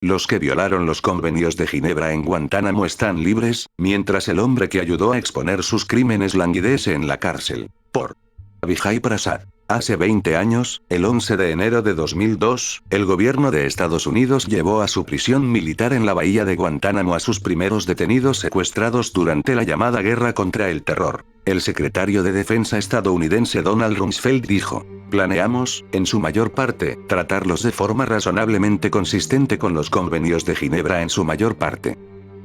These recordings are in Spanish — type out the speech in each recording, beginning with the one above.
Los que violaron los convenios de Ginebra en Guantánamo están libres, mientras el hombre que ayudó a exponer sus crímenes languidece en la cárcel. Por Vijay Prasad. Hace 20 años, el 11 de enero de 2002, el gobierno de Estados Unidos llevó a su prisión militar en la bahía de Guantánamo a sus primeros detenidos secuestrados durante la llamada Guerra contra el Terror. El secretario de Defensa estadounidense Donald Rumsfeld dijo: "Planeamos, en su mayor parte, tratarlos de forma razonablemente consistente con los convenios de Ginebra en su mayor parte".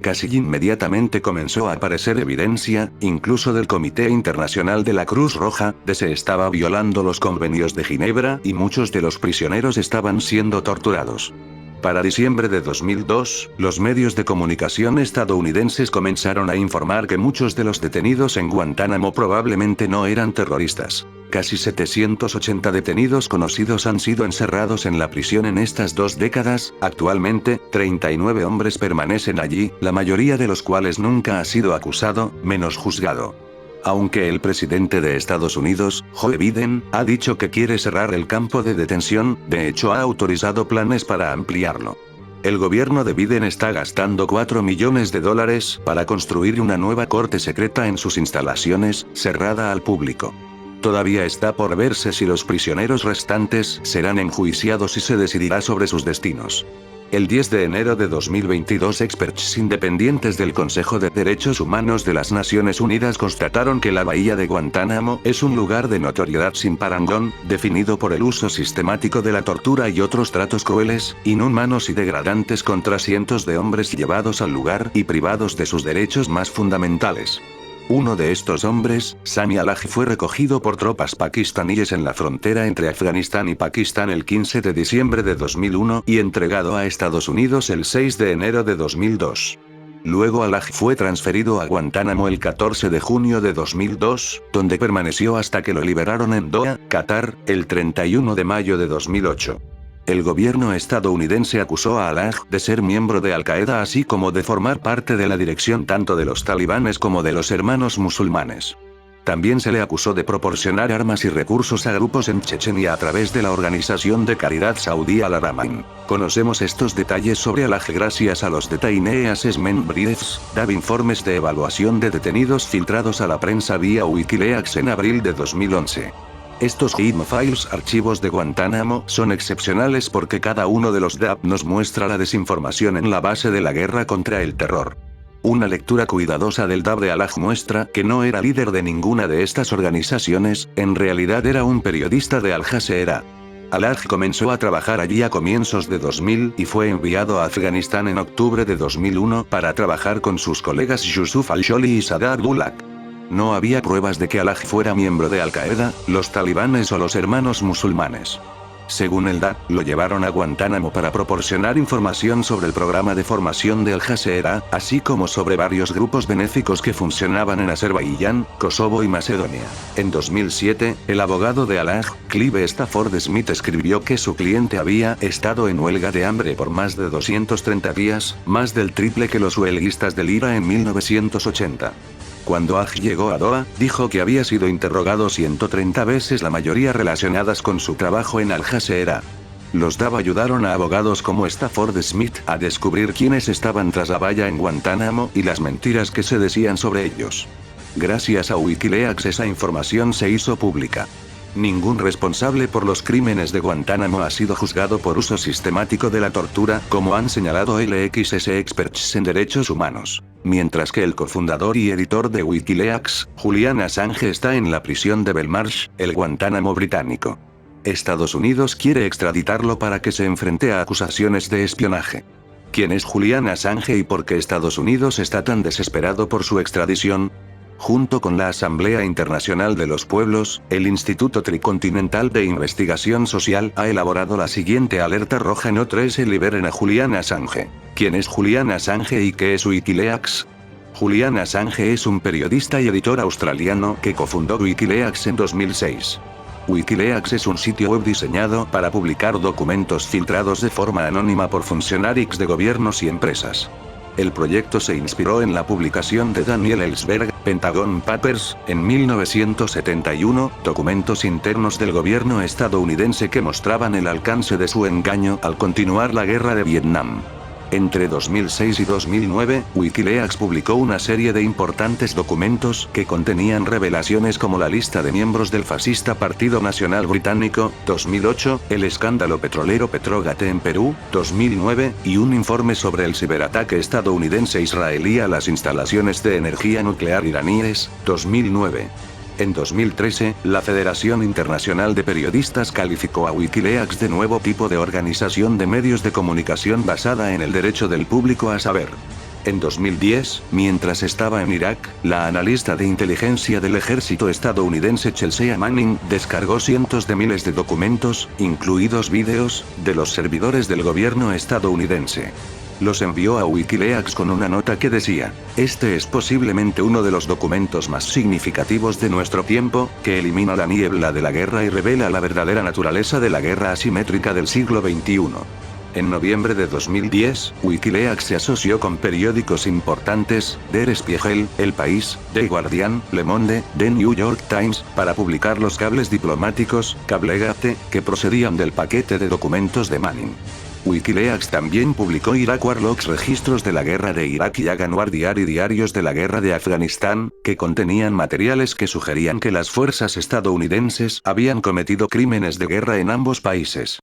Casi inmediatamente comenzó a aparecer evidencia, incluso del Comité Internacional de la Cruz Roja, de se estaba violando los convenios de Ginebra y muchos de los prisioneros estaban siendo torturados. Para diciembre de 2002, los medios de comunicación estadounidenses comenzaron a informar que muchos de los detenidos en Guantánamo probablemente no eran terroristas. Casi 780 detenidos conocidos han sido encerrados en la prisión en estas 2 décadas. Actualmente, 39 hombres permanecen allí, la mayoría de los cuales nunca ha sido acusado, menos juzgado. Aunque el presidente de Estados Unidos, Joe Biden, ha dicho que quiere cerrar el campo de detención, de hecho ha autorizado planes para ampliarlo. El gobierno de Biden está gastando $4 millones para construir una nueva corte secreta en sus instalaciones, cerrada al público. Todavía está por verse si los prisioneros restantes serán enjuiciados y se decidirá sobre sus destinos. El 10 de enero de 2022, expertos independientes del Consejo de Derechos Humanos de las Naciones Unidas constataron que la bahía de Guantánamo es un lugar de notoriedad sin parangón, definido por el uso sistemático de la tortura y otros tratos crueles, inhumanos y degradantes contra cientos de hombres llevados al lugar y privados de sus derechos más fundamentales. Uno de estos hombres, Sami Alaj, fue recogido por tropas pakistaníes en la frontera entre Afganistán y Pakistán el 15 de diciembre de 2001 y entregado a Estados Unidos el 6 de enero de 2002. Luego Alaj fue transferido a Guantánamo el 14 de junio de 2002, donde permaneció hasta que lo liberaron en Doha, Qatar, el 31 de mayo de 2008. El gobierno estadounidense acusó a Alaj de ser miembro de Al-Qaeda, así como de formar parte de la dirección tanto de los talibanes como de los hermanos musulmanes. También se le acusó de proporcionar armas y recursos a grupos en Chechenia a través de la organización de caridad saudí Al-Rahman. Conocemos estos detalles sobre Alaj gracias a los Detainee Assessment Briefs, DAB, informes de evaluación de detenidos filtrados a la prensa vía Wikileaks en abril de 2011. Estos hidden files, archivos de Guantánamo, son excepcionales porque cada uno de los DAB nos muestra la desinformación en la base de la guerra contra el terror. Una lectura cuidadosa del DAB de Alaj muestra que no era líder de ninguna de estas organizaciones, en realidad era un periodista de Al Jazeera. Alaj comenzó a trabajar allí a comienzos de 2000 y fue enviado a Afganistán en octubre de 2001 para trabajar con sus colegas Yusuf al-Sholi y Sadat Bulak. No había pruebas de que Alaj fuera miembro de Al-Qaeda, los talibanes o los hermanos musulmanes. Según el DAB, lo llevaron a Guantánamo para proporcionar información sobre el programa de formación de Al Jazeera, así como sobre varios grupos benéficos que funcionaban en Azerbaiyán, Kosovo y Macedonia. En 2007, el abogado de Alaj, Clive Stafford Smith, escribió que su cliente había estado en huelga de hambre por más de 230 días, más del triple que los huelguistas del IRA en 1980. Cuando Alaj llegó a Doha, dijo que había sido interrogado 130 veces, la mayoría relacionadas con su trabajo en Al Jazeera. Los DAB ayudaron a abogados como Stafford Smith a descubrir quiénes estaban tras la valla en Guantánamo y las mentiras que se decían sobre ellos. Gracias a Wikileaks esa información se hizo pública. Ningún responsable por los crímenes de Guantánamo ha sido juzgado por uso sistemático de la tortura, como han señalado LXS experts en derechos humanos. Mientras que el cofundador y editor de Wikileaks, Julian Assange, está en la prisión de Belmarsh, el Guantánamo británico. Estados Unidos quiere extraditarlo para que se enfrente a acusaciones de espionaje. ¿Quién es Julian Assange y por qué Estados Unidos está tan desesperado por su extradición? Junto con la Asamblea Internacional de los Pueblos, el Instituto Tricontinental de Investigación Social ha elaborado la siguiente alerta roja: no se liberen a Julian Assange. ¿Quién es Julian Assange y qué es Wikileaks? Julian Assange es un periodista y editor australiano que cofundó Wikileaks en 2006. Wikileaks es un sitio web diseñado para publicar documentos filtrados de forma anónima por funcionarios de gobiernos y empresas. El proyecto se inspiró en la publicación de Daniel Ellsberg, Pentagon Papers, en 1971, documentos internos del gobierno estadounidense que mostraban el alcance de su engaño al continuar la guerra de Vietnam. Entre 2006 y 2009, Wikileaks publicó una serie de importantes documentos que contenían revelaciones como la lista de miembros del fascista Partido Nacional Británico, 2008, el escándalo petrolero Petrogate en Perú, 2009, y un informe sobre el ciberataque estadounidense-israelí a las instalaciones de energía nuclear iraníes, 2009. En 2013, la Federación Internacional de Periodistas calificó a Wikileaks de nuevo tipo de organización de medios de comunicación basada en el derecho del público a saber. En 2010, mientras estaba en Irak, la analista de inteligencia del ejército estadounidense Chelsea Manning descargó cientos de miles de documentos, incluidos vídeos, de los servidores del gobierno estadounidense. Los envió a Wikileaks con una nota que decía: "Este es posiblemente uno de los documentos más significativos de nuestro tiempo, que elimina la niebla de la guerra y revela la verdadera naturaleza de la guerra asimétrica del siglo XXI". En noviembre de 2010, Wikileaks se asoció con periódicos importantes, Der Spiegel, El País, The Guardian, Le Monde, The New York Times, para publicar los cables diplomáticos, Cablegate, que procedían del paquete de documentos de Manning. Wikileaks también publicó Iraq War Logs, registros de la guerra de Irak, y Afghan War Diary, diarios de la guerra de Afganistán, que contenían materiales que sugerían que las fuerzas estadounidenses habían cometido crímenes de guerra en ambos países.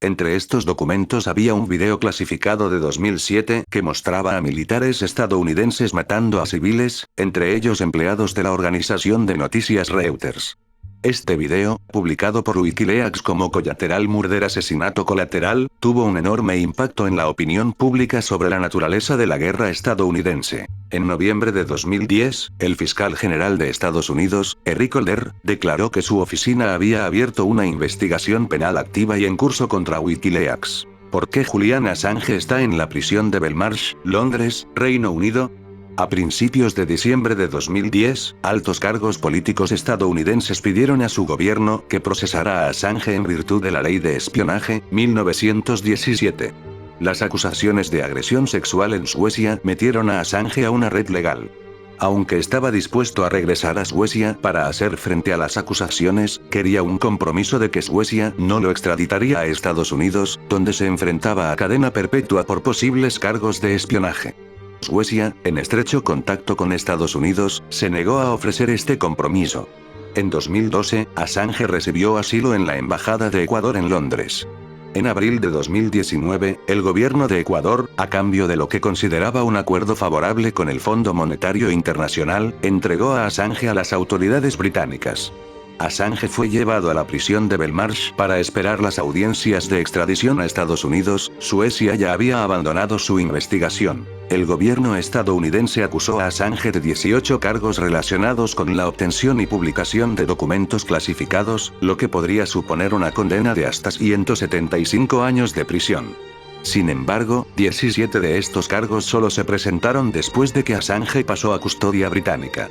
Entre estos documentos había un video clasificado de 2007 que mostraba a militares estadounidenses matando a civiles, entre ellos empleados de la organización de noticias Reuters. Este video, publicado por Wikileaks como Collateral Murder, asesinato colateral, tuvo un enorme impacto en la opinión pública sobre la naturaleza de la guerra estadounidense. En noviembre de 2010, el fiscal general de Estados Unidos, Eric Holder, declaró que su oficina había abierto una investigación penal activa y en curso contra Wikileaks. ¿Por qué Julian Assange está en la prisión de Belmarsh, Londres, Reino Unido? A principios de diciembre de 2010, altos cargos políticos estadounidenses pidieron a su gobierno que procesara a Assange en virtud de la Ley de Espionaje, 1917. Las acusaciones de agresión sexual en Suecia metieron a Assange a una red legal. Aunque estaba dispuesto a regresar a Suecia para hacer frente a las acusaciones, quería un compromiso de que Suecia no lo extraditaría a Estados Unidos, donde se enfrentaba a cadena perpetua por posibles cargos de espionaje. Suecia, en estrecho contacto con Estados Unidos, se negó a ofrecer este compromiso. En 2012, Assange recibió asilo en la Embajada de Ecuador en Londres. En abril de 2019, el gobierno de Ecuador, a cambio de lo que consideraba un acuerdo favorable con el Fondo Monetario Internacional, entregó a Assange a las autoridades británicas. Assange fue llevado a la prisión de Belmarsh para esperar las audiencias de extradición a Estados Unidos. Suecia ya había abandonado su investigación. El gobierno estadounidense acusó a Assange de 18 cargos relacionados con la obtención y publicación de documentos clasificados, lo que podría suponer una condena de hasta 175 años de prisión. Sin embargo, 17 de estos cargos solo se presentaron después de que Assange pasó a custodia británica.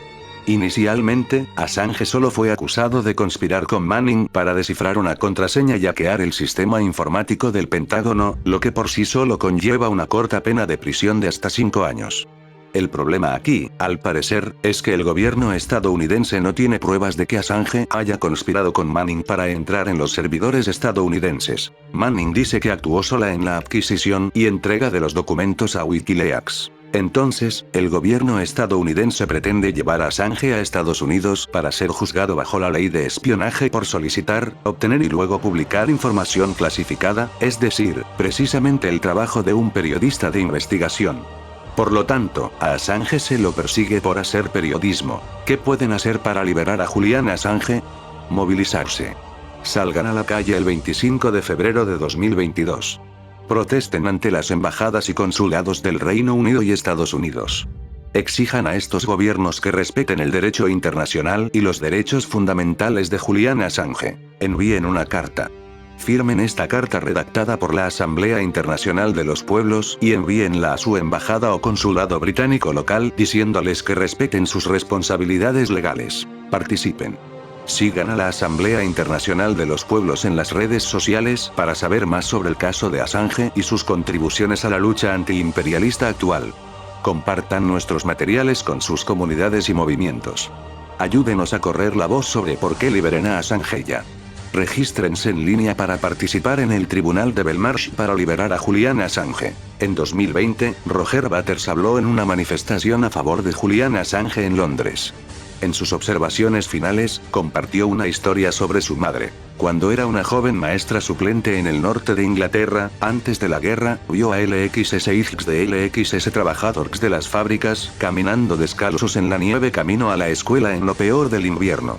Inicialmente, Assange solo fue acusado de conspirar con Manning para descifrar una contraseña y hackear el sistema informático del Pentágono, lo que por sí solo conlleva una corta pena de prisión de hasta 5 años. El problema aquí, al parecer, es que el gobierno estadounidense no tiene pruebas de que Assange haya conspirado con Manning para entrar en los servidores estadounidenses. Manning dice que actuó sola en la adquisición y entrega de los documentos a Wikileaks. Entonces, el gobierno estadounidense pretende llevar a Assange a Estados Unidos para ser juzgado bajo la ley de espionaje por solicitar, obtener y luego publicar información clasificada, es decir, precisamente el trabajo de un periodista de investigación. Por lo tanto, a Assange se lo persigue por hacer periodismo. ¿Qué pueden hacer para liberar a Julian Assange? Movilizarse. Salgan a la calle el 25 de febrero de 2022. Protesten ante las embajadas y consulados del Reino Unido y Estados Unidos. Exijan a estos gobiernos que respeten el derecho internacional y los derechos fundamentales de Julian Assange. Envíen una carta. Firmen esta carta redactada por la Asamblea Internacional de los Pueblos y envíenla a su embajada o consulado británico local diciéndoles que respeten sus responsabilidades legales. Participen. Sigan a la Asamblea Internacional de los Pueblos en las redes sociales para saber más sobre el caso de Assange y sus contribuciones a la lucha antiimperialista actual. Compartan nuestros materiales con sus comunidades y movimientos. Ayúdenos a correr la voz sobre por qué liberen a Assange ya. Regístrense en línea para participar en el Tribunal de Belmarsh para liberar a Julian Assange. En 2020, Roger Waters habló en una manifestación a favor de Julian Assange en Londres. En sus observaciones finales, compartió una historia sobre su madre. Cuando era una joven maestra suplente en el norte de Inglaterra, antes de la guerra, vio a LXS hijos de LXS trabajadores de las fábricas, caminando descalzos en la nieve camino a la escuela en lo peor del invierno.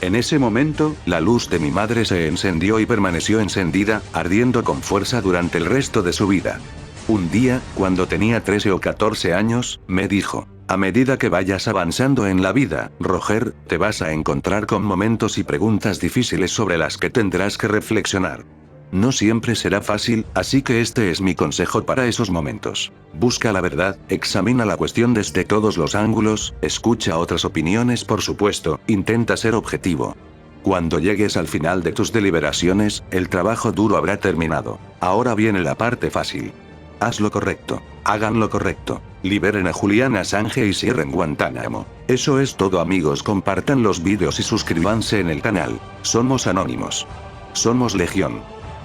En ese momento, la luz de mi madre se encendió y permaneció encendida, ardiendo con fuerza durante el resto de su vida. Un día, cuando tenía 13 o 14 años, me dijo: a medida que vayas avanzando en la vida, Roger, te vas a encontrar con momentos y preguntas difíciles sobre las que tendrás que reflexionar. No siempre será fácil, así que este es mi consejo para esos momentos. Busca la verdad, examina la cuestión desde todos los ángulos, escucha otras opiniones por supuesto, intenta ser objetivo. Cuando llegues al final de tus deliberaciones, el trabajo duro habrá terminado. Ahora viene la parte fácil. Haz lo correcto. Hagan lo correcto. Liberen a Julian Assange y cierren Guantánamo. Eso es todo amigos, compartan los vídeos y suscríbanse en el canal. Somos anónimos. Somos legión.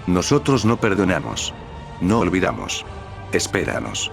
Nosotros no perdonamos. No olvidamos. Espéranos.